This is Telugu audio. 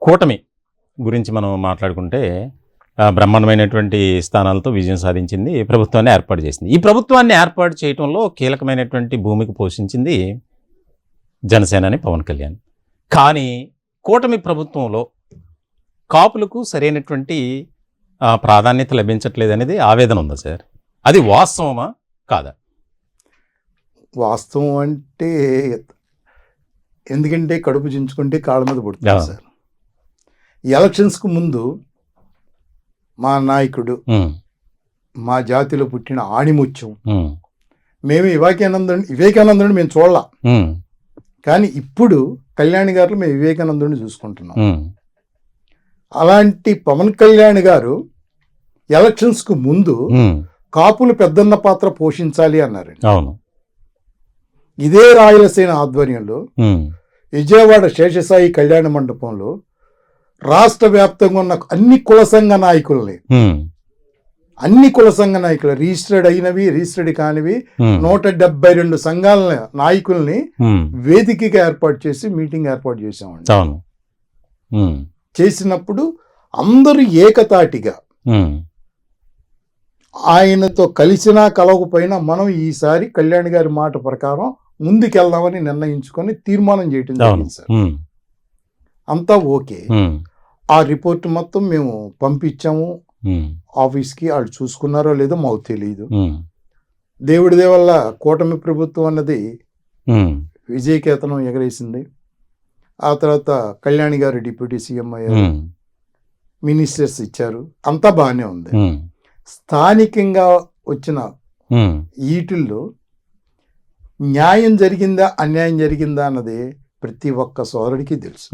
కూటమి గురించి మనం మాట్లాడుకుంటే బ్రహ్మాండమైనటువంటి స్థానాలతో విజయం సాధించింది, ప్రభుత్వాన్ని ఏర్పాటు చేసింది. ఈ ప్రభుత్వాన్ని ఏర్పాటు చేయడంలో కీలకమైనటువంటి భూమిక పోషించింది జనసేనాని పవన్ కళ్యాణ్. కానీ కూటమి ప్రభుత్వంలో కాపులకు సరైనటువంటి ప్రాధాన్యత లభించట్లేదు అనేది ఆవేదన ఉందా సార్? అది వాస్తవమా కాదా? వాస్తవం అంటే ఎందుకంటే కడుపు చించుకుంటే కాళ్ళ మీద పడుతుంది సార్. ఎలక్షన్స్కు ముందు మా నాయకుడు, మా జాతిలో పుట్టిన ఆణిముత్యం, మేము వివేకానందుని మేము చూడలా, కానీ ఇప్పుడు కళ్యాణ్ గారు మేము వివేకానందుని చూసుకుంటున్నాం. అలాంటి పవన్ కళ్యాణ్ గారు ఎలక్షన్స్కు ముందు కాపులు పెద్దన్న పాత్ర పోషించాలి అన్నారండి. అవును. ఇదే రాయలసీమ ఆధ్వర్యంలో విజయవాడ శేషసాయి కళ్యాణ మండపంలో రాష్ట్ర వ్యాప్తంగా ఉన్న అన్ని కుల సంఘ నాయకులు రిజిస్టర్డ్ అయినవి, రిజిస్టర్డ్ కానివి 172 సంఘాల నాయకుల్ని వేదికగా ఏర్పాటు చేసి మీటింగ్ ఏర్పాటు చేసామండి. చేసినప్పుడు అందరూ ఏకతాటిగా ఆయనతో కలిసినా కలవకపోయినా మనం ఈసారి కళ్యాణ్ గారి మాట ప్రకారం ముందుకెళ్దామని నిర్ణయించుకొని తీర్మానం చేయటం జరిగింది సార్. అంతా ఓకే. ఆ రిపోర్ట్ మొత్తం మేము పంపించాము ఆఫీస్కి. వాళ్ళు చూసుకున్నారో లేదో మాకు తెలియదు. దేవుడి దేవల్ల కూటమి ప్రభుత్వం అన్నది విజయకేతనం ఎగరేసింది. ఆ తర్వాత కళ్యాణ్ గారు డిప్యూటీ సీఎం అయ్యారు, మినిస్టర్స్ ఇచ్చారు, అంతా బాగానే ఉంది. స్థానికంగా వచ్చిన ఈటిల్లో న్యాయం జరిగిందా అన్యాయం జరిగిందా అన్నది ప్రతి ఒక్క సోదరుడికి తెలుసు.